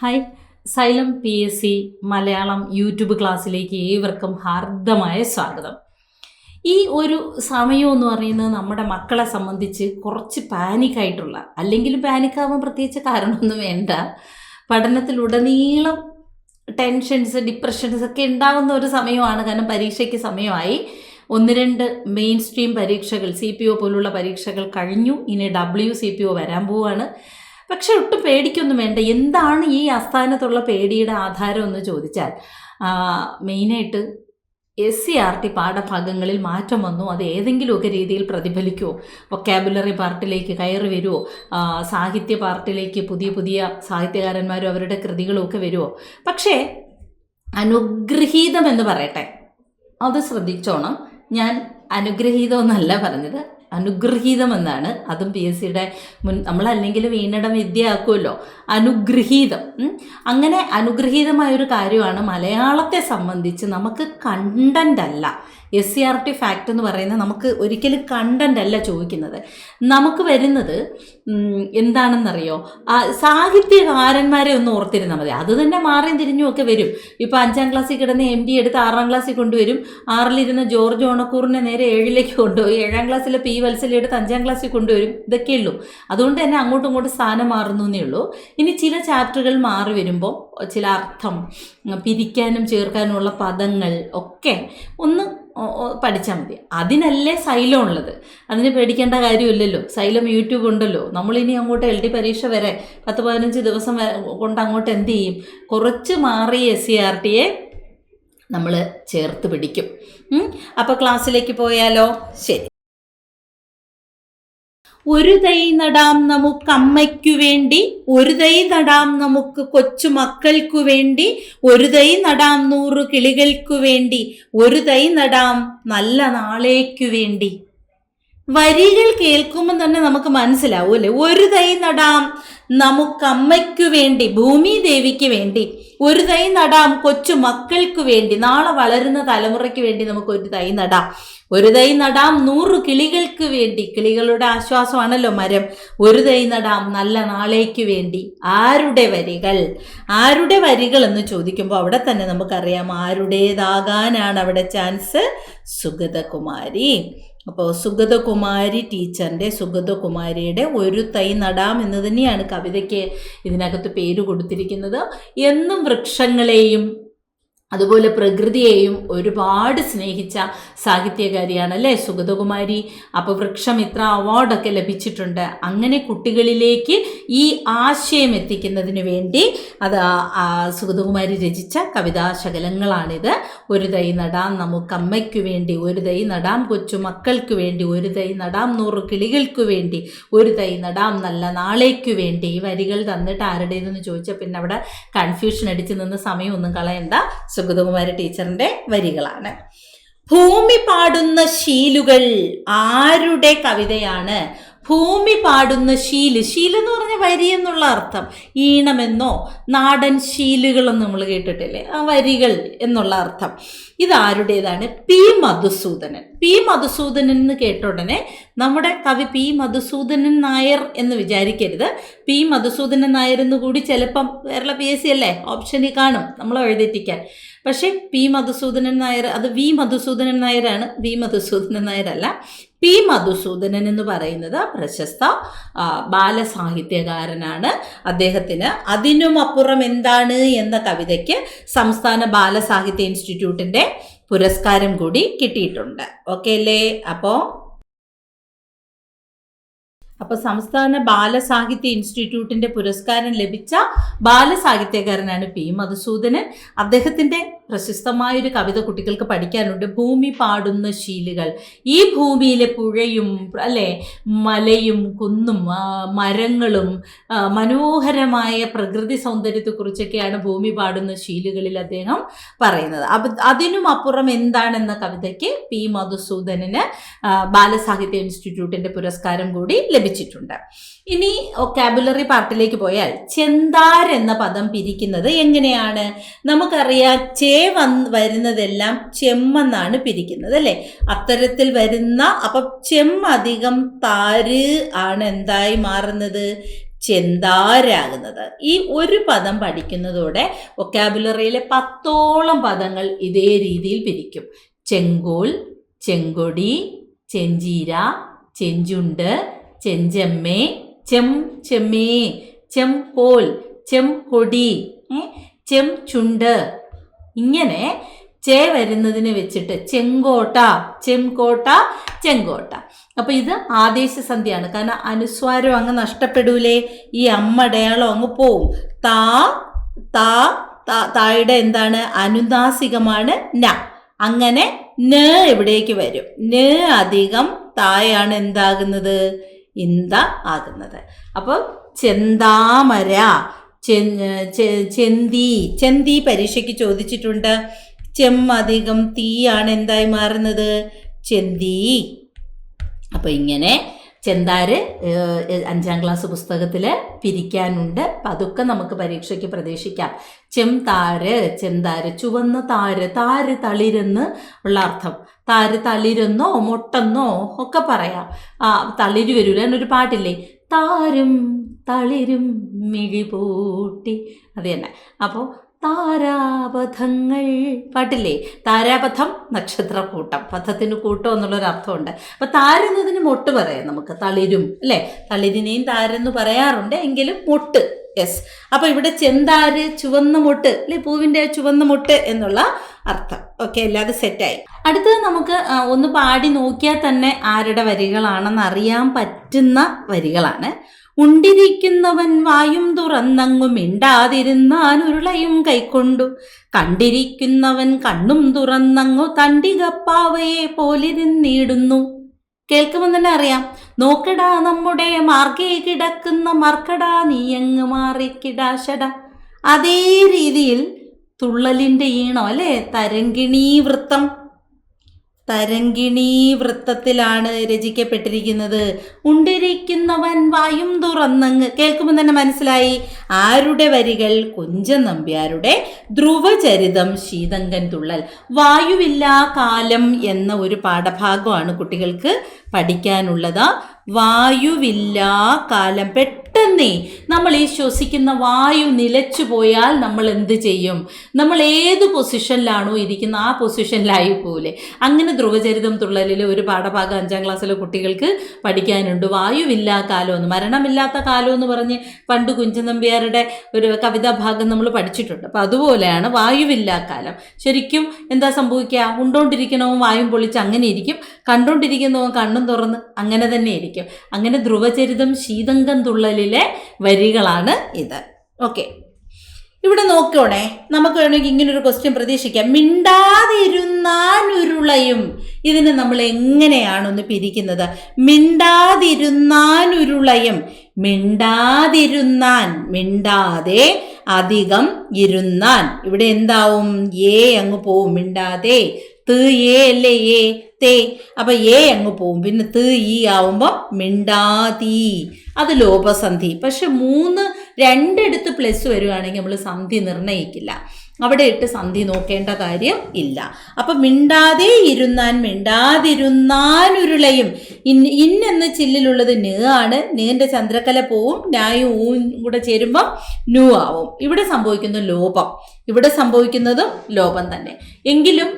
Hi, xylem PSC Malayalam YouTube ക്ലാസ്സിലേക്ക് ഏവർക്കും ഹാർദമായ സ്വാഗതം. ഈ ഒരു സമയം എന്ന് പറയുന്നത് നമ്മുടെ മക്കളെ സംബന്ധിച്ച് കുറച്ച് പാനിക്കായിട്ടുള്ള, അല്ലെങ്കിലും പാനിക്കാവാൻ പ്രത്യേകിച്ച് കാരണമൊന്നും വേണ്ട, പഠനത്തിലുടനീളം ടെൻഷൻസ് ഡിപ്രഷൻസ് ഒക്കെ ഉണ്ടാകുന്ന ഒരു സമയമാണ്. കാരണം പരീക്ഷയ്ക്ക് സമയമായി. 1-2 മെയിൻ സ്ട്രീം പരീക്ഷകൾ CPO പോലുള്ള പരീക്ഷകൾ കഴിഞ്ഞു. ഇനി WCPO വരാൻ പോവുകയാണ്. പക്ഷെ ഒട്ടും പേടിക്കൊന്നും വേണ്ട. എന്താണ് ഈ അസ്ഥാനത്തുള്ള പേടിയുടെ ആധാരം എന്ന് ചോദിച്ചാൽ, മെയിനായിട്ട് SCERT പാഠഭാഗങ്ങളിൽ മാറ്റം വന്നു. അത് ഏതെങ്കിലുമൊക്കെ രീതിയിൽ പ്രതിഫലിക്കുമോ? വൊക്കാബുലറി പാർട്ടിലേക്ക് കയറി വരുമോ? സാഹിത്യ പാർട്ടിലേക്ക് പുതിയ പുതിയ സാഹിത്യകാരന്മാരും അവരുടെ കൃതികളും ഒക്കെ വരുമോ? പക്ഷേ അനുഗ്രഹീതം എന്ന് പറയട്ടെ, അത് ശ്രദ്ധിച്ചോണം. ഞാൻ അനുഗ്രഹീതമെന്നല്ല പറഞ്ഞത്, അനുഗ്രഹീതമെന്നാണ്. അതും PSCയുടെ നമ്മളല്ലെങ്കിൽ വീണടം വിദ്യയാക്കുമല്ലോ. അനുഗ്രഹീതം. അങ്ങനെ അനുഗ്രഹീതമായൊരു കാര്യമാണ്. മലയാളത്തെ സംബന്ധിച്ച് നമുക്ക് കണ്ടൻ്റ് അല്ല, SCERT ഫാക്റ്റ് എന്ന് പറയുന്നത് നമുക്ക് ഒരിക്കലും കണ്ടൻ്റ് അല്ല ചോദിക്കുന്നത്. നമുക്ക് വരുന്നത് എന്താണെന്നറിയോ? സാഹിത്യകാരന്മാരെ ഒന്ന് ഓർത്തിരുന്നാൽ മതി. അത് തന്നെ മാറിയും തിരിഞ്ഞും ഒക്കെ വരും. ഇപ്പോൾ 5ാം ക്ലാസ്സിൽ കിടന്ന് MD എടുത്ത് 6ാം ക്ലാസ്സിൽ കൊണ്ടുവരും. 6ലിരുന്ന ജോർജ് ഓണക്കൂറിനെ നേരെ 7ലേക്ക് കൊണ്ടുപോയി. 7ാം ക്ലാസ്സിലെ P വത്സല എടുത്ത് 5ാം ക്ലാസ്സിൽ കൊണ്ടുവരും. ഇതൊക്കെയുള്ളൂ. അതുകൊണ്ട് തന്നെ അങ്ങോട്ടും ഇങ്ങോട്ടും സ്ഥാനം മാറുന്നു എന്നേ ഉള്ളൂ. ഇനി ചില ചാപ്റ്ററുകൾ മാറി വരുമ്പോൾ ചില അർത്ഥം പിരിക്കാനും ചേർക്കാനുമുള്ള പദങ്ങൾ ഒക്കെ ഒന്ന് പഠിച്ചാൽ മതി. അതിനല്ലേ സൈലം ഉള്ളത്. അതിന് പേടിക്കേണ്ട കാര്യമില്ലല്ലോ. സൈലം യൂട്യൂബ് ഉണ്ടല്ലോ. നമ്മളിനി അങ്ങോട്ട് LD പരീക്ഷ വരെ 10-15 ദിവസം കൊണ്ട് അങ്ങോട്ട് എന്ത് ചെയ്യും? കുറച്ച് മാറി SCERTയെ നമ്മൾ ചേർത്ത് പിടിക്കും. അപ്പോൾ ക്ലാസ്സിലേക്ക് പോയാലോ? ശരി. ഒരു തൈ നടാം നമുക്കമ്മയ്ക്കു വേണ്ടി, ഒരു തൈ നടാം നമുക്ക് കൊച്ചു മക്കൾക്കു വേണ്ടി, ഒരു തൈ നടാം 100 കിളികൾക്കു വേണ്ടി, ഒരു തൈ നടാം നല്ല നാളേക്കു വേണ്ടി. വരികൾ കേൾക്കുമ്പോൾ തന്നെ നമുക്ക് മനസ്സിലാവും അല്ലേ? ഒരു തൈ നടാം നമുക്കമ്മയ്ക്കു വേണ്ടി, ഭൂമി ദേവിക്ക് വേണ്ടി, ഒരു തൈ നടാം കൊച്ചു മക്കൾക്ക് വേണ്ടി, നാളെ വളരുന്ന തലമുറയ്ക്ക് വേണ്ടി നമുക്ക് ഒരു തൈ നടാം. ഒരു തൈ നടാം 100 കിളികൾക്ക് വേണ്ടി, കിളികളുടെ ആശ്വാസമാണല്ലോ മരം. ഒരു തൈ നടാം നല്ല നാളേക്ക് വേണ്ടി. ആരുടെ വരികൾ? ആരുടെ വരികൾ എന്ന് ചോദിക്കുമ്പോൾ അവിടെ തന്നെ നമുക്കറിയാം ആരുടേതാകാനാണ് അവിടെ ചാൻസ്. സുഗതകുമാരി. അപ്പോൾ സുഗതകുമാരി ടീച്ചറിൻ്റെ, സുഗതകുമാരിയുടെ ഒരു തൈ നടാം എന്ന് തന്നെയാണ് കവിതയ്ക്ക് ഇതിനകത്ത് പേര് കൊടുത്തിരിക്കുന്നത്. എന്നും വൃക്ഷങ്ങളെയും അതുപോലെ പ്രകൃതിയെയും ഒരുപാട് സ്നേഹിച്ച സാഹിത്യകാരിയാണ് അല്ലേ സുഗതകുമാരി. അപ്പോൾ വൃക്ഷമിത്ര അവാർഡൊക്കെ ലഭിച്ചിട്ടുണ്ട്. അങ്ങനെ കുട്ടികളിലേക്ക് ഈ ആശയം എത്തിക്കുന്നതിന് വേണ്ടി അത് സുഗതകുമാരി രചിച്ച കവിതാശകലങ്ങളാണിത്. ഒരു തൈ നടാം നമുക്കമ്മയ്ക്കു വേണ്ടി, ഒരു തൈ നടാം കൊച്ചു മക്കൾക്ക് വേണ്ടി, ഒരു തൈ നടാം 100 കിളികൾക്ക് വേണ്ടി, ഒരു തൈ നടാം നല്ല നാളേക്കു വേണ്ടി. ഈ വരികൾ തന്നിട്ട് ആരുടേതെന്ന് ചോദിച്ചാൽ പിന്നെ അവിടെ കൺഫ്യൂഷൻ അടിച്ച് നിന്ന് സമയമൊന്നും കളയണ്ട. സുഗതകുമാരി ടീച്ചറിന്റെ വരികളാണ്. ഭൂമി പാടുന്ന ശീലുകൾ ആരുടെ കവിതയാണ്? ഭൂമി പാടുന്ന ശീല്. ശീലെന്ന് പറഞ്ഞ വരി എന്നുള്ള അർത്ഥം. ഈണമെന്നോ നാടൻ ശീലുകളെന്ന് നമ്മൾ കേട്ടിട്ടില്ലേ? ആ വരികൾ എന്നുള്ള അർത്ഥം. ഇതാരുടേതാണ്? P മധുസൂദനൻ. P മധുസൂദനൻ എന്ന് കേട്ട ഉടനെ നമ്മുടെ കവി P മധുസൂദനൻ നായർ എന്ന് വിചാരിക്കരുത്. P മധുസൂദനൻ നായർ എന്ന് കൂടി ചിലപ്പം കേരള PSC അല്ലേ ഓപ്ഷനിൽ കാണും നമ്മളെ എഴുതിപ്പിക്കാൻ. പക്ഷേ P മധുസൂദനൻ നായർ അത് V മധുസൂദനൻ നായരാണ്. V മധുസൂദനൻ നായരല്ല. P മധുസൂദനൻ എന്ന് പറയുന്നത് പ്രശസ്ത ബാലസാഹിത്യകാരനാണ്. അദ്ദേഹത്തിന് അതിനുമപ്പുറം എന്താണ് എന്ന കവിതയ്ക്ക് സംസ്ഥാന ബാലസാഹിത്യ ഇൻസ്റ്റിറ്റ്യൂട്ടിൻ്റെ പുരസ്കാരം കൂടി കിട്ടിയിട്ടുണ്ട്. ഓക്കെ അല്ലേ? അപ്പോൾ സംസ്ഥാന ബാലസാഹിത്യ ഇൻസ്റ്റിറ്റ്യൂട്ടിൻ്റെ പുരസ്കാരം ലഭിച്ച ബാലസാഹിത്യകാരനാണ് P മധുസൂദനൻ. അദ്ദേഹത്തിൻ്റെ പ്രശസ്തമായൊരു കവിത കുട്ടികൾക്ക് പഠിക്കാനുണ്ട്. ഭൂമി പാടുന്ന ശീലുകൾ. ഈ ഭൂമിയിലെ പുഴയും അല്ലേ മലയും കുന്നും മരങ്ങളും മനോഹരമായ പ്രകൃതി സൗന്ദര്യത്തെക്കുറിച്ചൊക്കെയാണ് ഭൂമി പാടുന്ന ശീലുകളിൽ അദ്ദേഹം പറയുന്നത്. അതിനും അപ്പുറം എന്താണെന്ന കവിതയ്ക്ക് P മധുസൂദനന് ബാലസാഹിത്യ ഇൻസ്റ്റിറ്റ്യൂട്ടിൻ്റെ പുരസ്കാരം കൂടി ലഭിച്ചിട്ടുണ്ട്. ഇനി വൊക്കാബുലറി പാർട്ടിലേക്ക് പോയാൽ ചെന്താർ എന്ന പദം പിരിക്കുന്നത് എങ്ങനെയാണ്? നമുക്കറിയാം വരുന്നതെല്ലാം ചെമ്മെന്നാണ് പിരിക്കുന്നത് അല്ലേ? അത്തരത്തിൽ വരുന്ന അപ്പം ചെമ്മധികം താര് ആണ് എന്തായി മാറുന്നത്? ചെന്താരാകുന്നത്. ഈ ഒരു പദം പഠിക്കുന്നതോടെ വൊക്കാബുലറിയിലെ 10ഓളം പദങ്ങൾ ഇതേ രീതിയിൽ പിരിക്കും. ചെങ്കോൽ, ചെങ്കൊടി, ചെഞ്ചീര, ചെഞ്ചുണ്ട്, ചെഞ്ചമ്മേ, ചെമ്മേ, ചെംകോൽ, ചെംകൊടി, ചെംചുണ്ട്. ഇങ്ങനെ ചേ വരുന്നതിന് വെച്ചിട്ട് ചെങ്കോട്ട, ചെങ്കോട്ട, ചെങ്കോട്ട. അപ്പൊ ഇത് ആദേശസന്ധിയാണ്. കാരണം അനുസ്വാരം അങ്ങ് നഷ്ടപ്പെടൂലേ, ഈ അമ്മടയാളം അങ്ങ് പോവും. തായുടെ എന്താണ് അനുനാസികമാണ് ന. അങ്ങനെ ന എവിടേക്ക് വരും? ന അധികം തായാണ് എന്താകുന്നത്? ഇന്ത ആകുന്നത്. അപ്പോൾ ചെന്താമര, ചെന്തി പരീക്ഷയ്ക്ക് ചോദിച്ചിട്ടുണ്ട്. അധികം തീയാണ് എന്തായി മാറുന്നത്? ചെന്തി. അപ്പൊ ഇങ്ങനെ ചെന്താര് 5ാം ക്ലാസ് പുസ്തകത്തിൽ പിരിക്കാനുണ്ട്. അപ്പം അതൊക്കെ നമുക്ക് പരീക്ഷയ്ക്ക് പ്രതീക്ഷിക്കാം. ചെന്താര്, ചുവന്ന താര്, തളിരെന്ന് ഉള്ള അർത്ഥം. താര് തളിരെന്നോ മൊട്ടെന്നോ ഒക്കെ പറയാം. തളിര് വരൂല എന്നൊരു പാട്ടില്ലേ, താരും തളിരും മിഴിപൂട്ടി, അത് തന്നെ. അപ്പോൾ താരാപഥങ്ങൾ പാട്ടില്ലേ, താരാപഥം നക്ഷത്രക്കൂട്ടം, പഥത്തിന് കൂട്ടം എന്നുള്ളൊരർത്ഥമുണ്ട്. അപ്പൊ താരെന്നതിന് മൊട്ട് പറയാം നമുക്ക്, തളിരും അല്ലേ, തളിരിനെയും താരെന്ന് പറയാറുണ്ട്, എങ്കിലും മൊട്ട്. യെസ്. അപ്പൊ ഇവിടെ ചെന്താര്, ചുവന്ന മൊട്ട് അല്ലെ, പൂവിന്റെ ചുവന്ന മൊട്ട് എന്നുള്ള അർത്ഥം. ഓക്കെ, അല്ലാതെ സെറ്റായി. അടുത്തത് നമുക്ക് ഒന്ന് പാടി നോക്കിയാൽ തന്നെ ആരുടെ വരികളാണെന്ന് അറിയാൻ പറ്റുന്ന വരികളാണ്. ഉണ്ടിരിക്കുന്നവൻ വായും തുറന്നങ്ങു മിണ്ടാതിരുന്നാൻ ഉരുളയും കൈക്കൊണ്ടു, കണ്ടിരിക്കുന്നവൻ കണ്ണും തുറന്നങ്ങു തണ്ടികപ്പാവയെ പോലിരുന്നിടുന്നു. കേൾക്കുമ്പോൾ തന്നെ അറിയാം. നോക്കടാ നമ്മുടെ മാർഗേ കിടക്കുന്ന മർക്കടാ നീയങ്ങ് മാറിക്കിടാശട. അതേ രീതിയിൽ തുള്ളലിന്റെ ഈണം അല്ലേ, തരങ്കിണീ വൃത്തം. തരങ്കിണീ വൃത്തത്തിലാണ് രചിക്കപ്പെട്ടിരിക്കുന്നത്. ഉണ്ടിരിക്കുന്നവൻ വായും തുറന്നങ്ങ്. കേൾക്കുമ്പോൾ തന്നെ മനസ്സിലായി ആരുടെ വരികൾ? കുഞ്ചൻ നമ്പ്യാരുടെ ധ്രുവചരിതം ശീതങ്കൻ തുള്ളൽ. വായുവില്ലാ കാലം എന്ന ഒരു പാഠഭാഗമാണ് കുട്ടികൾക്ക് പഠിക്കാനുള്ളത്. വായുവില്ലാ കാലം. പെട്ടെന്നേ നമ്മൾ ഈ ശ്വസിക്കുന്ന വായു നിലച്ചു പോയാൽ നമ്മൾ എന്ത് ചെയ്യും? നമ്മൾ ഏത് പൊസിഷനിലാണോ ഇരിക്കുന്ന ആ പൊസിഷനിലായി പോലെ. അങ്ങനെ ധ്രുവചരിതം തുള്ളലിൽ ഒരു പാഠഭാഗം 5ാം ക്ലാസ്സിലെ കുട്ടികൾക്ക് പഠിക്കാനുണ്ട്. വായുവില്ലാ കാലമെന്ന്, മരണമില്ലാത്ത കാലം എന്ന് പറഞ്ഞ് പണ്ട് കുഞ്ചൻ നമ്പ്യാരുടെ ഒരു കവിതാ ഭാഗം നമ്മൾ പഠിച്ചിട്ടുണ്ട്. അപ്പം അതുപോലെയാണ് വായുവില്ലാ കാലം. ശരിക്കും എന്താ സംഭവിക്കുക? ഉണ്ടോണ്ടിരിക്കണവും വായും പൊളിച്ച് അങ്ങനെ ഇരിക്കും, കണ്ടോണ്ടിരിക്കുന്നവൻ കണ്ണും തുറന്ന് അങ്ങനെ തന്നെ ഇരിക്കും. അങ്ങനെ ധ്രുവചരിതം ശീതങ്കൻ തുള്ളലിലെ വരികളാണ് ഇത്. ഓക്കെ, ഇവിടെ നോക്കണേ, നമുക്ക് വേണമെങ്കിൽ ഇങ്ങനൊരു ക്വസ്റ്റ്യൻ പ്രതീക്ഷിക്കാം. മിണ്ടാതിരുന്നാനുരുളയും. ഇതിന് നമ്മൾ എങ്ങനെയാണൊന്ന് പിരിക്കുന്നത്? മിണ്ടാതിരുന്നാനുരുളയും. മിണ്ടാതിരുന്നാൻ, മിണ്ടാതെ, അധികം ഇരുന്നാൻ. ഇവിടെ എന്താവും? ഏ അങ്ങ് പോവും. മിണ്ടാതെ, ഏ അല്ലേ, ഏ തേ. അപ്പൊ ഏ അങ്ങ് പോവും. പിന്നെ ഈ ആവുമ്പോ മിണ്ടാതി, അത് ലോപസന്ധി. പക്ഷെ 2 പ്ലസ് വരുവാണെങ്കിൽ നമ്മൾ സന്ധി നിർണയിക്കില്ല. അവിടെ ഇട്ട് സന്ധി നോക്കേണ്ട കാര്യം ഇല്ല. അപ്പൊ മിണ്ടാതെ ഇരുന്നാൻ, മിണ്ടാതിരുന്നാനുരുളയും. ഇന്നെന്ന് ചില്ലിലുള്ളത് ന് ആണ്. നീന്റെ ചന്ദ്രക്കല പോവും, നായും ഊവും കൂടെ ചേരുമ്പോൾ നു ആവും. ഇവിടെ സംഭവിക്കുന്ന ലോപം. ഇവിടെ സംഭവിക്കുന്നതും ലോപം തന്നെ. എങ്കിലും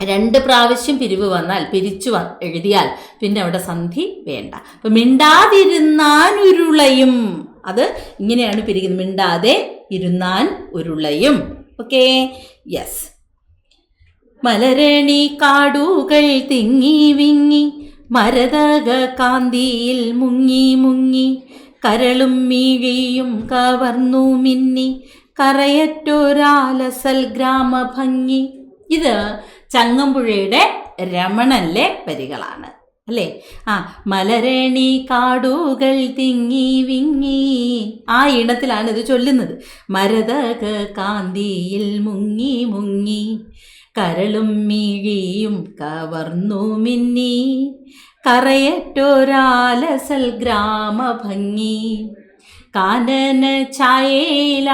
2 പ്രാവശ്യം പിരിവ് വന്നാൽ, പിരിച്ചു എഴുതിയാൽ പിന്നെ അവിടെ സന്ധി വേണ്ട. അപ്പൊ മിണ്ടാതിരുന്നാൻ ഉരുളയും, അത് ഇങ്ങനെയാണ് പിരിക്കുന്നത്. മിണ്ടാതെ ഇരുന്നാൻ ഉരുളയും. Okay, yes. മലരണി കാടുകൾ തിങ്ങി വിങ്ങി മരതക കാന്തിയിൽ മുങ്ങി മുങ്ങി കരളും മീഴിയും കവർന്നു മിന്നി കറയറ്റൊരാലസൽ ഗ്രാമഭംഗി. ഇത് ചങ്ങമ്പുഴയുടെ രമണനിലെ വരികളാണ് അല്ലേ. മലരണി കാടുകൾ തിങ്ങി വിങ്ങി, ആ ഈണത്തിലാണ് ഇത് ചൊല്ലുന്നത്. മരതക കാന്തിയിൽ മുങ്ങി മുങ്ങി കരളും മീഴിയും കവർന്നു മിന്നി കറയറ്റൊരാലസൽ ഗ്രാമഭംഗി. കാനന ഛായയിലാടുമേക്കാൻ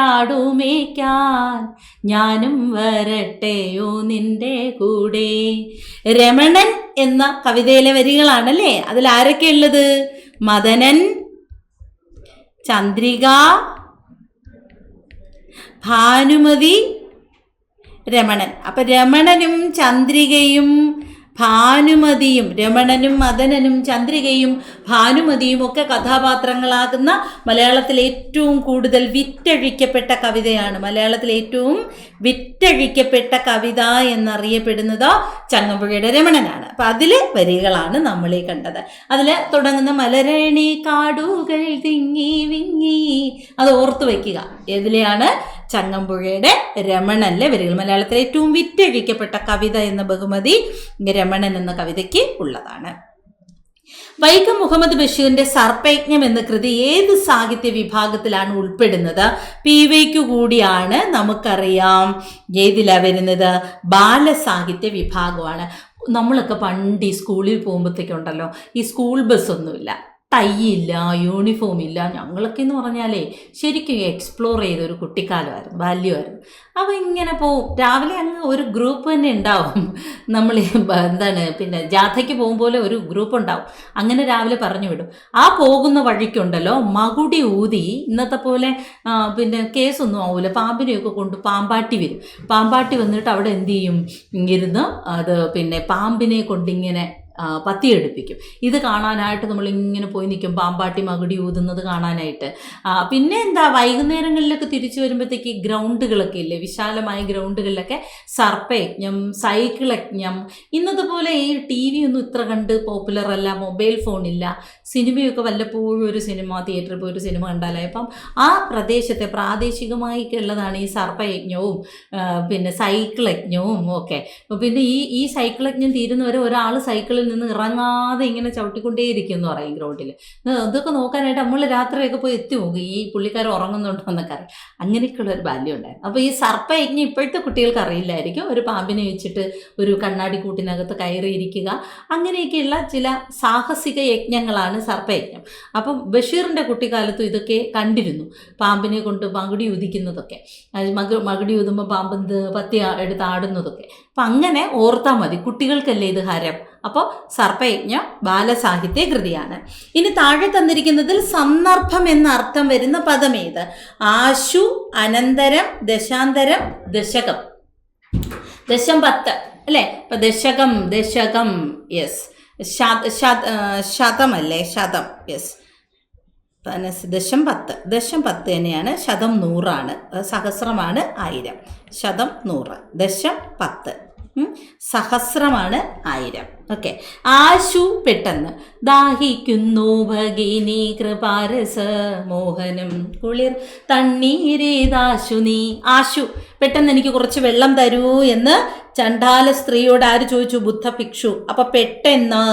ഞാനും വരട്ടെയോ നിന്റെ കൂടെ. രമണൻ എന്ന കവിതയിലെ വരികളാണല്ലേ. അതിൽ ആരൊക്കെ ഉള്ളത്? മദനൻ, ചന്ദ്രിക, ഭാനുമതി, രമണൻ. അപ്പൊ രമണനും ചന്ദ്രികയും ഭാനുമതിയും, രമണനും മദനനും ചന്ദ്രികയും ഭാനുമതിയും ഒക്കെ കഥാപാത്രങ്ങളാകുന്ന മലയാളത്തിൽ ഏറ്റവും കൂടുതൽ വിറ്റഴിക്കപ്പെട്ട കവിതയാണ്. മലയാളത്തിൽ ഏറ്റവും വിറ്റഴിക്കപ്പെട്ട കവിത എന്നറിയപ്പെടുന്നത് ചങ്ങമ്പുഴയുടെ രമണനാണ്. അപ്പം അതിലെ വരികളാണ് നമ്മളീ കണ്ടത്. അതിൽ തുടങ്ങുന്ന മലരണി കാടുകൾ തിങ്ങി വിങ്ങി, അത് ഓർത്തു വയ്ക്കുക. ഏതിലെയാണ്? ചങ്ങമ്പുഴയുടെ രമണനിലെ വരികൾ. മലയാളത്തിലെ ഏറ്റവും വിറ്റഴിക്കപ്പെട്ട കവിത എന്ന ബഹുമതി രമണൻ എന്ന കവിതയ്ക്ക് ഉള്ളതാണ്. വൈക്കം മുഹമ്മദ് ബഷീറിന്റെ സർപ്പയജ്ഞം എന്ന കൃതി ഏത് സാഹിത്യ വിഭാഗത്തിലാണ് ഉൾപ്പെടുന്നത്? PYക്ക് കൂടിയാണ്, നമുക്കറിയാം. ഏതിലാ വരുന്നത്? ബാലസാഹിത്യ വിഭാഗമാണ്. നമ്മളൊക്കെ പണ്ട് ഈ സ്കൂളിൽ പോകുമ്പോഴത്തേക്കുണ്ടല്ലോ, ഈ സ്കൂൾ ബസ്സൊന്നുമില്ല, ടൈ ഇല്ല, യൂണിഫോം ഇല്ല. ഞങ്ങളൊക്കെ എന്ന് പറഞ്ഞാലേ ശരിക്കും എക്സ്പ്ലോർ ചെയ്തൊരു കുട്ടിക്കാലമായിരുന്നു, ബാല്യമായിരുന്നു. അപ്പോൾ ഇങ്ങനെ പോവും. രാവിലെ അങ്ങ് ഒരു ഗ്രൂപ്പ് തന്നെ ഉണ്ടാവും. നമ്മൾ പിന്നെ ജാഥയ്ക്ക് പോകും പോലെ ഒരു ഗ്രൂപ്പ് ഉണ്ടാവും. അങ്ങനെ രാവിലെ പറഞ്ഞു വിടും. ആ പോകുന്ന വഴിക്കുണ്ടല്ലോ മകുടി ഊതി, ഇന്നത്തെ പോലെ പിന്നെ കേസൊന്നും ആവില്ല, പാമ്പിനെയൊക്കെ കൊണ്ട് പാമ്പാട്ടി വരും. പാമ്പാട്ടി വന്നിട്ട് അവിടെ എന്ത് ചെയ്യും? ഇരുന്ന് അത് പിന്നെ പാമ്പിനെ കൊണ്ടിങ്ങനെ പത്തിയെടുപ്പിക്കും. ഇത് കാണാനായിട്ട് നമ്മളിങ്ങനെ പോയി നിൽക്കും, പാമ്പാട്ടി മകുടി ഊതുന്നത് കാണാനായിട്ട്. പിന്നെ എന്താ, വൈകുന്നേരങ്ങളിലൊക്കെ തിരിച്ചു വരുമ്പോഴത്തേക്ക് ഗ്രൗണ്ടുകളൊക്കെ ഇല്ലേ, വിശാലമായ ഗ്രൗണ്ടുകളിലൊക്കെ സർപ്പയജ്ഞം, സൈക്കിൾ യജ്ഞം. ഇന്നത്തെ പോലെ ഈ TV ഒന്നും ഇത്ര കണ്ട് പോപ്പുലർ അല്ല, മൊബൈൽ ഫോണില്ല. സിനിമയൊക്കെ വല്ലപ്പോഴും ഒരു സിനിമ തിയേറ്ററിൽ പോയി ഒരു സിനിമ കണ്ടാലായി. അപ്പം ആ പ്രദേശത്തെ പ്രാദേശികമായിട്ടുള്ളതാണ് ഈ സർപ്പയജ്ഞവും പിന്നെ സൈക്കിൾ യജ്ഞവും ഒക്കെ. പിന്നെ ഈ സൈക്കിൾ യജ്ഞം തീരുന്നവരെ ഒരാൾ സൈക്കിളിൽ നിന്ന് ഇറങ്ങാതെ ഇങ്ങനെ ചവിട്ടിക്കൊണ്ടേയിരിക്കും എന്ന് പറയും ഗ്രൗണ്ടിൽ. ഇതൊക്കെ നോക്കാനായിട്ട് നമ്മൾ രാത്രിയൊക്കെ പോയി എത്തി നോക്കും, ഈ പുള്ളിക്കാരൻ ഉറങ്ങുന്നുണ്ടോ എന്നൊക്കെ അറിയാം. അങ്ങനെയൊക്കെയുള്ള ഒരു ബാല്യം ഉണ്ടായിരുന്നു. അപ്പോൾ ഈ സർപ്പയജ്ഞം ഇപ്പോഴത്തെ കുട്ടികൾക്ക് അറിയില്ലായിരിക്കും. ഒരു പാമ്പിനെ വെച്ചിട്ട് ഒരു കണ്ണാടി കൂട്ടിനകത്ത് കയറിയിരിക്കുക, അങ്ങനെയൊക്കെയുള്ള ചില സാഹസിക യജ്ഞങ്ങളാണ് സർപ്പയജ്ഞം. അപ്പം ബഷീറിൻ്റെ കുട്ടിക്കാലത്തും ഇതൊക്കെ കണ്ടിരുന്നു, പാമ്പിനെ കൊണ്ട് മകുടി ഉദിക്കുന്നതൊക്കെ, മകുടി ഊതുമ്പോൾ പാമ്പ് പത്തി എടുത്ത് ആടുന്നതൊക്കെ. അപ്പം അങ്ങനെ ഓർത്താൽ മതി, കുട്ടികൾക്കല്ലേ ഇത് ഹരം. അപ്പോൾ സർപ്പയജ്ഞം ബാലസാഹിത്യ കൃതിയാണ്. ഇനി താഴെ തന്നിരിക്കുന്നതിൽ സന്ദർഭം എന്ന അർത്ഥം വരുന്ന പദമേത്? ആശു, അനന്തരം, ദശാന്തരം, ദശകം. ദശം 10 അല്ലേ? അപ്പം ദശകം യെസ്. ശതമല്ലേ? ശതം യെസ്. ദശം 10 തന്നെയാണ്. ശതം 100ആണ്, സഹസ്രമാണ് 1000. ശതം 100, ദശം 10, സഹസ്രമാണ് 1000. ഓക്കെ. ആശു പെട്ടെന്ന്, ദാഹിക്കുന്നു ഭഗിനി കൃപാരസ മോഹനം കുളിർ തണ്ണീരേതാശു നീ. ആശു പെട്ടെന്ന് എനിക്ക് കുറച്ച് വെള്ളം തരൂ എന്ന് ചണ്ഡാല സ്ത്രീയോട് ആര് ചോദിച്ചു? ബുദ്ധ ഭിക്ഷു. അപ്പൊ പെട്ടെന്ന്,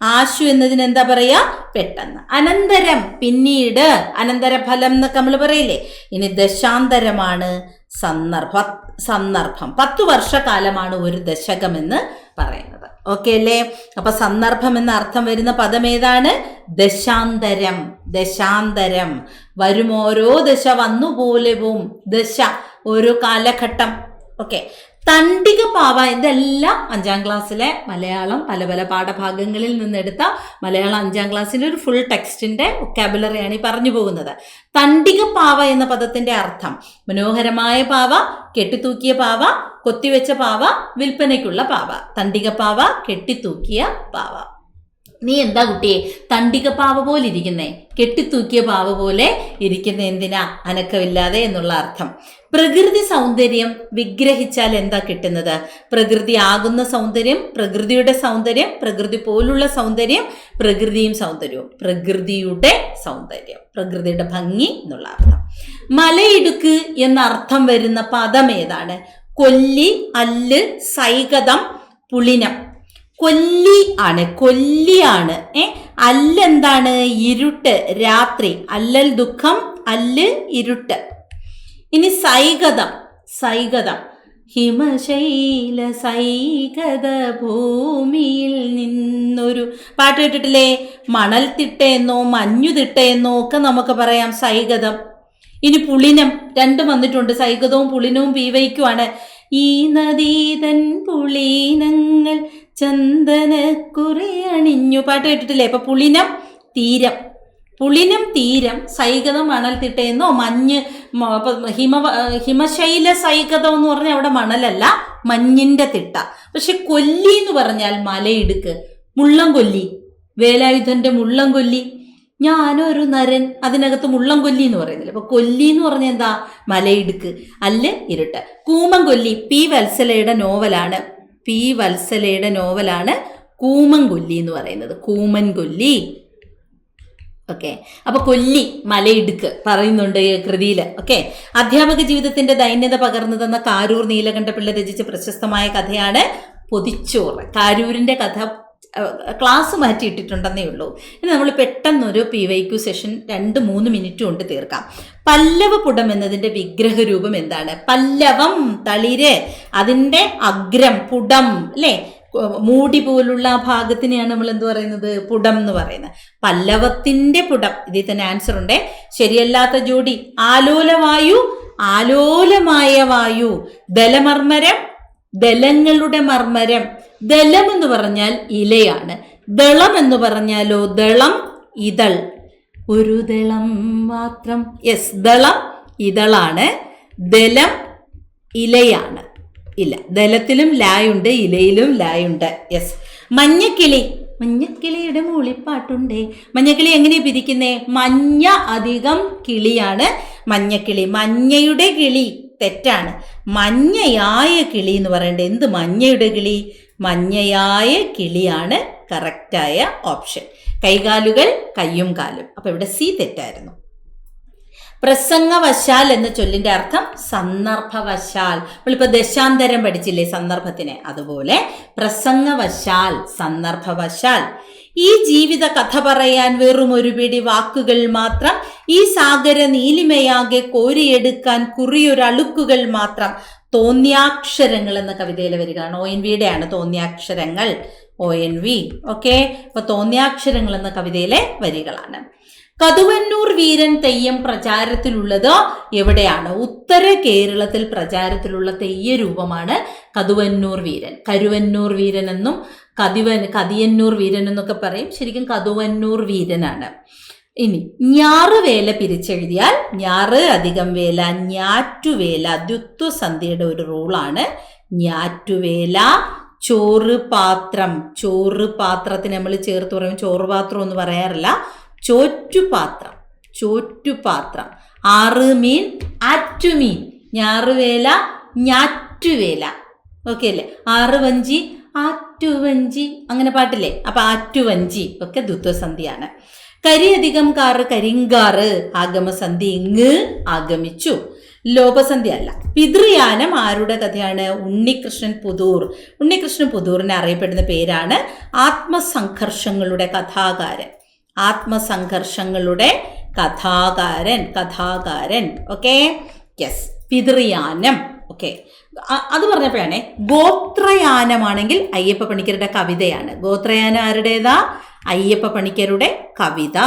ആശു എന്നതിന് എന്താ പറയാ? പെട്ടെന്ന്. അനന്തരം പിന്നീട്, അനന്തരഫലം എന്നൊക്കെ നമ്മൾ പറയില്ലേ. ഇനി ദശാന്തരമാണ് സന്ദർഭം. 10 വർഷക്കാലമാണ് ഒരു ദശകമെന്ന് പറയുന്നത്. ഓക്കെ അല്ലേ? അപ്പൊ സന്ദർഭം എന്ന അർത്ഥം വരുന്ന പദം ഏതാണ്? ദശാന്തരം. ദശാന്തരം വരും, ഓരോ ദശ വന്നുപോലെ പോവും. ദശ ഓരോ കാലഘട്ടം. ഓക്കെ. തണ്ടിക പാവ, ഇതെല്ലാം 5ാം ക്ലാസ്സിലെ മലയാളം പല പല പാഠഭാഗങ്ങളിൽ നിന്നെടുത്ത മലയാളം 5ാം ക്ലാസ്സിലെ ഒരു ഫുൾ ടെക്സ്റ്റിന്റെ വൊക്കാബുലറിയാണ് ഈ പറഞ്ഞു പോകുന്നത്. തണ്ടിക പാവ എന്ന പദത്തിന്റെ അർത്ഥം മനോഹരമായ പാവ, കെട്ടിത്തൂക്കിയ പാവ, കൊത്തിവെച്ച പാവ, വിൽപ്പനയ്ക്കുള്ള പാവ. തണ്ടിക പാവ, കെട്ടിത്തൂക്കിയ പാവ. നീ എന്താ കുട്ടിയെ തണ്ടിക പാവ പോലെ ഇരിക്കുന്നേ, കെട്ടിത്തൂക്കിയ പാവ പോലെ ഇരിക്കുന്ന എന്തിനാ, അനക്കമില്ലാതെ എന്നുള്ള അർത്ഥം. പ്രകൃതി സൗന്ദര്യം വിഗ്രഹിച്ചാൽ എന്താ കിട്ടുന്നത്? പ്രകൃതി ആകുന്ന സൗന്ദര്യം, പ്രകൃതിയുടെ സൗന്ദര്യം, പ്രകൃതി പോലുള്ള സൗന്ദര്യം, പ്രകൃതിയും സൗന്ദര്യവും. പ്രകൃതിയുടെ സൗന്ദര്യം, പ്രകൃതിയുടെ ഭംഗി എന്നുള്ള അർത്ഥം. മലയിടുക്ക് എന്ന അർത്ഥം വരുന്ന പദം ഏതാണ്? കൊല്ലി, അല്ല്, സൈകതം, പുളിനം. കൊല്ലി ആണ്, കൊല്ലിയാണ്. അല്ലെന്താണ്? ഇരുട്ട്, രാത്രി. അല്ലൽ ദുഃഖം, അല്ല് ഇരുട്ട്. ഇനി സൈകതം, സൈകതം ഹിമശൈല സൈകത ഭൂമിയിൽ നിന്നൊരു പാട്ട് കേട്ടിട്ടില്ലേ? മണൽ തിട്ടയെന്നോ മഞ്ഞു തിട്ടയെന്നോ ഒക്കെ നമുക്ക് പറയാം സൈകതം. ഇനി പുളിനം, രണ്ടും വന്നിട്ടുണ്ട്, സൈകതവും പുളിനവും PYക്കുമാണ്. ഈ നദീതൻ പുളിനങ്ങൾ ചന്ദനക്കുറി അണിഞ്ഞു, പാട്ട് കേട്ടിട്ടില്ലേ? അപ്പൊ പുളിനം തീരം, പുളിനം തീരം സൈകതം മണൽത്തിട്ടയെന്നോ ഹിമശൈല സൈകതം എന്ന് പറഞ്ഞാൽ അവിടെ മണലല്ല, മഞ്ഞിന്റെ തിട്ട. പക്ഷെ കൊല്ലി എന്ന് പറഞ്ഞാൽ മലയിടുക്ക്, മുള്ളംകൊല്ലി, വേലായുധന്റെ മുള്ളംകൊല്ലി. ഞാനൊരു നരൻ, അതിനകത്ത് മുള്ളംകൊല്ലി എന്ന് പറയുന്നില്ല. അപ്പൊ കൊല്ലി എന്ന് പറഞ്ഞാൽ എന്താ? മലയിടുക്ക്, അല്ല ഇരുട്ട്. കൂമൻകൊല്ലി പി വത്സലയുടെ നോവലാണ് കൂമൻകൊല്ലി എന്ന് പറയുന്നത്. കൂമൻകൊല്ലി. ഓക്കെ, അപ്പൊ കൊല്ലി, മലയിടുക്ക് പറയുന്നുണ്ട് ഈ കൃതിയിൽ. ഓക്കെ, അധ്യാപക ജീവിതത്തിന്റെ ദൈന്യത പകർന്നു തന്ന കാരൂർ നീലകണ്ഠപിള്ള രചിച്ച പ്രശസ്തമായ കഥയാണ് പൊതിച്ചോറ്. കാരൂരിന്റെ കഥ ക്ലാസ് മാറ്റിയിട്ടിട്ടുണ്ടെന്നേ ഉള്ളൂ. ഇനി നമ്മൾ പെട്ടെന്നൊരു PYQ സെഷൻ 2-3 മിനിറ്റ് കൊണ്ട് തീർക്കാം. പല്ലവപുടം എന്നതിന്റെ വിഗ്രഹരൂപം എന്താണ്? പല്ലവം തളിര്, അതിന്റെ അഗ്രം പുടം അല്ലേ, മൂടി പോലുള്ള ഭാഗത്തിനെയാണ് നമ്മൾ എന്ത് പറയുന്നത്? പുടം എന്ന് പറയുന്നത്. പല്ലവത്തിന്റെ പുടം. ഇതിൽ തന്നെ ആൻസർ ഉണ്ട്. ശരിയല്ലാത്ത ജോഡി ആലോലവായു, ആലോലമായ വായു. ദലമർമരം, ദലങ്ങളുടെ മർമരം. ദലം എന്ന് പറഞ്ഞാൽ ഇലയാണ്. ദളം എന്ന് പറഞ്ഞാലോ ദളം, ഇതൾ. ഒരു ദളം മാത്രം. യെസ്, ദളം ഇതളാണ്. ദലം ഇലയാണ്. ഇല്ല, ദലത്തിലും ലായുണ്ട്, ഇലയിലും ലായുണ്ട്. യെസ്. മഞ്ഞക്കിളി, മഞ്ഞക്കിളിയുടെ മൂളിപ്പാട്ടുണ്ട്. മഞ്ഞക്കിളി എങ്ങനെയാ പിരിക്കുന്നേ? മഞ്ഞ അധികം കിളിയാണ് മഞ്ഞക്കിളി. മഞ്ഞയുടെ കിളി തെറ്റാണ്. മഞ്ഞയായ കിളി എന്ന് പറയേണ്ടത്. എന്ത് മഞ്ഞയുടെ കിളി? മഞ്ഞയായ കിളിയാണ് കറക്റ്റായ ഓപ്ഷൻ. കൈകാലുകൾ, കയ്യും കാലും. അപ്പൊ ഇവിടെ സി തെറ്റായിരുന്നു. പ്രസംഗവശാൽ എന്ന ചൊല്ലിന്റെ അർത്ഥം സന്ദർഭവശാൽ. നമ്മളിപ്പോ ദശാന്തരം പഠിച്ചില്ലേ സന്ദർഭത്തിനെ, അതുപോലെ പ്രസംഗവശാൽ, സന്ദർഭവശാൽ. ഈ ജീവിത കഥ പറയാൻ വെറും ഒരു പിടി വാക്കുകൾ മാത്രം, ഈ സാഗര നീലിമയാകെ കോരിയെടുക്കാൻ കുറിയൊരളുക്കുകൾ മാത്രം. തോന്നിയാക്ഷരങ്ങൾ എന്ന കവിതയിലെ വരികയാണ്. ONVയുടെ ആണ് തോന്നിയാക്ഷരങ്ങൾ. ONV. ഓക്കെ, അപ്പൊ തോന്നിയാക്ഷരങ്ങൾ എന്ന കവിതയിലെ വരികളാണ്. കതുവന്നൂർ വീരൻ തെയ്യം പ്രചാരത്തിലുള്ളത് എവിടെയാണ്? ഉത്തര കേരളത്തിൽ പ്രചാരത്തിലുള്ള തെയ്യ രൂപമാണ് കതുവന്നൂർ വീരൻ. കരുവന്നൂർ വീരൻ എന്നും കതിയന്നൂർ വീരൻ എന്നൊക്കെ പറയും. ശരിക്കും കതുവന്നൂർ വീരനാണ്. ഇനി ഞാറുവേല പിരിച്ചെഴുതിയാൽ ഞാറ് അധികം വേല, ഞാറ്റുവേല. ദ്വിത്വസന്ധിയുടെ ഒരു റൂളാണ് ഞാറ്റുവേല. ചോറ് പാത്രം, ചോറ് പാത്രത്തിന് നമ്മൾ ചേർത്ത് പറയും ചോറ് പാത്രം എന്ന് പറയാറില്ല, ചോറ്റുപാത്രം, ചോറ്റുപാത്രം. ആറ് മീൻ, ആറ്റുമീൻ. ഞാറുവേല, ഞാറ്റുവേല. ഓക്കെ അല്ലേ? ആറ് വഞ്ചി, ആറ്റുവഞ്ചി. അങ്ങനെ പാട്ടില്ലേ? അപ്പൊ ആറ്റുവഞ്ചി ഒക്കെ ദ്വിത്വസന്ധിയാണ്. കരിയധികം കാറ്, കരിങ്കാറ്. ആഗമസന്ധി, ഇങ്ങ് ആഗമിച്ചു. ലോപസന്ധി അല്ല. പിതൃയാനം ആരുടെ കഥയാണ്? ഉണ്ണികൃഷ്ണൻ പുതൂർ. ഉണ്ണികൃഷ്ണൻ പുതൂറിനെ അറിയപ്പെടുന്ന പേരാണ് ആത്മസംഘർഷങ്ങളുടെ കഥാകാരൻ. ആത്മസംഘർഷങ്ങളുടെ കഥാകാരൻ. Okay, yes. പിതൃയാനം. ഓക്കെ, അത് പറഞ്ഞപ്പോഴാണ് ഗോത്രയാനമാണെങ്കിൽ അയ്യപ്പ പണിക്കരുടെ കവിതയാണ്. ഗോത്രയാനം ആരുടേതാ? അയ്യപ്പ പണിക്കരുടെ കവിത.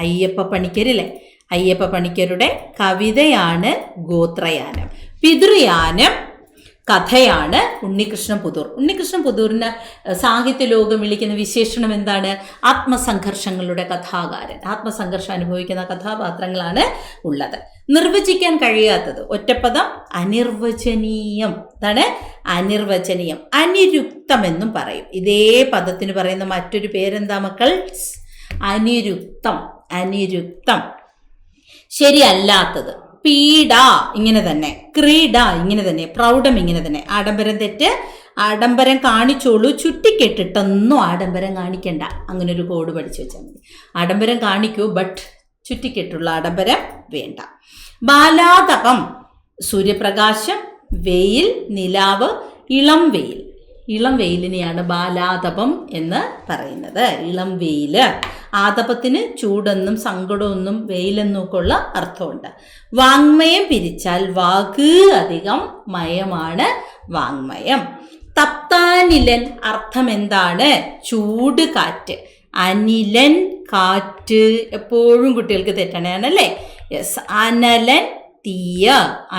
അയ്യപ്പ പണിക്കരില്ലേ? അയ്യപ്പ പണിക്കരുടെ കവിതയാണ് ഗോത്രയാനം. പിതൃയാനം കഥയാണ് ഉണ്ണികൃഷ്ണൻ പുതൂർ. ഉണ്ണികൃഷ്ണൻ പുതൂറിന് സാഹിത്യ ലോകം വിളിക്കുന്ന വിശേഷണം എന്താണ്? ആത്മസംഘർഷങ്ങളുടെ കഥാകാരൻ. ആത്മസംഘർഷം അനുഭവിക്കുന്ന കഥാപാത്രങ്ങളാണ് ഉള്ളത്. നിർവചിക്കാൻ കഴിയാത്തത് ഒറ്റപ്പദം അനിർവചനീയം. അതാണ് അനിർവചനീയം. അനിരുക്തം എന്നും പറയും. ഇതേ പദത്തിന് പറയുന്ന മറ്റൊരു പേരെന്താ മക്കൾ? അനിരുക്തം. അനിരുക്തം. ശരിയല്ലാത്തത് പീഡ ഇങ്ങനെ തന്നെ, ക്രീഡ ഇങ്ങനെ തന്നെ, പ്രൗഢം ഇങ്ങനെ തന്നെ. ആഡംബരം തെറ്റ്. ആഡംബരം കാണിച്ചോളൂ, ചുറ്റിക്കെട്ടിട്ടൊന്നും ആഡംബരം കാണിക്കണ്ട. അങ്ങനെ ഒരു കോഡ് പഠിച്ചു വെച്ചാൽ മതി. ആഡംബരം കാണിക്കൂ, ബട്ട് ചുറ്റിക്കെട്ടുള്ള ആഡംബരം വേണ്ട. ബാലാതപം സൂര്യപ്രകാശം, വെയിൽ, നിലാവ്, ഇളം വെയിൽ. ഇളം വെയിലിനെയാണ് ബാലാതപം എന്ന് പറയുന്നത്. ഇളം വെയില്. ആതപത്തിന് ചൂടെന്നും സങ്കടമൊന്നും വെയിലെന്നും ഒക്കെ ഉള്ള അർത്ഥമുണ്ട്. വാങ്മയം പിരിച്ചാൽ വാക്ക് അധികം മയമാണ് വാങ്മയം. തപ്താനിലൻ അർത്ഥം എന്താണ്? ചൂട് കാറ്റ്. അനിലൻ കാറ്റ്. എപ്പോഴും കുട്ടികൾക്ക് തെറ്റണയാണല്ലേ? യെസ്. അനലൻ തീയ.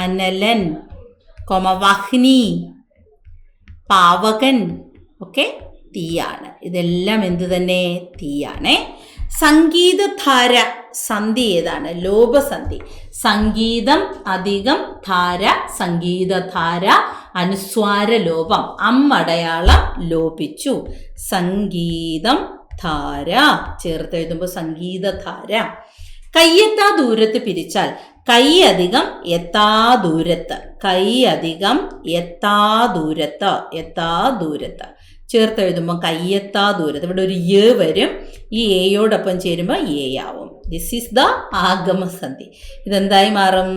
അനലൻ വഹ്നി പാവകൻ ഒക്കെ തീയാണ്. ഇതെല്ലാം എന്ത് തന്നെ? തീയാണേ. സംഗീതധാര സന്ധി ഏതാണ്? ലോപസന്ധി. സംഗീതം അധികം ധാര, സംഗീതധാര, അനുസ്വാര ലോപം, അമ്മടയാളം ലോപിച്ചു. സംഗീതം ധാര ചേർത്ത് എഴുതുമ്പോൾ സംഗീതധാര. കയ്യെത്താ ദൂരത്ത് പിരിച്ചാൽ കൈ അധികം എത്താ ദൂരത്ത്, കൈ അധികം എത്താ ദൂരത്ത്, എത്താ ദൂരത്ത് ചേർത്ത് എഴുതുമ്പോൾ കയ്യെത്താ ദൂരത്ത്. ഇവിടെ ഒരു യ വരും, ഈ എയോടൊപ്പം ചേരുമ്പോൾ എ ആവും. ദിസ് ഈസ് ദ ആഗമസന്ധി. ഇതെന്തായി മാറും?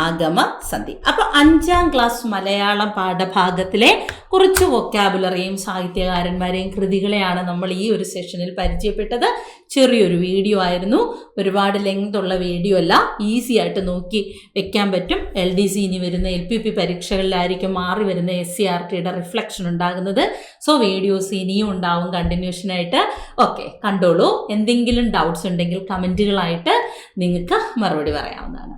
ആഗമസന്ധി. അപ്പൊ 5ാം ക്ലാസ് മലയാളം പാഠഭാഗത്തിലെ കുറച്ച് വൊക്കാബുലറിയും സാഹിത്യകാരന്മാരെയും കൃതികളെയാണ് നമ്മൾ ഈ ഒരു സെഷനിൽ പരിചയപ്പെട്ടത്. ചെറിയൊരു വീഡിയോ ആയിരുന്നു, ഒരുപാട് ലെങ്ത് ഉള്ള വീഡിയോ അല്ല, ഈസി ആയിട്ട് നോക്കി വെക്കാൻ പറ്റും. LDC ഇനി വരുന്ന LPP പരീക്ഷകളിലായിരിക്കും മാറി വരുന്ന SCRTയുടെ റിഫ്ലക്ഷൻ ഉണ്ടാകുന്നത്. സോ വീഡിയോസ് ഇനിയും ഉണ്ടാവും കണ്ടിന്യൂഷനായിട്ട്. ഓക്കെ, കണ്ടോളൂ. എന്തെങ്കിലും ഡൗട്ട്സ് ഉണ്ടെങ്കിൽ കമൻറ്റുകളായിട്ട് നിങ്ങൾക്ക് മറുപടി പറയാവുന്നതാണ്.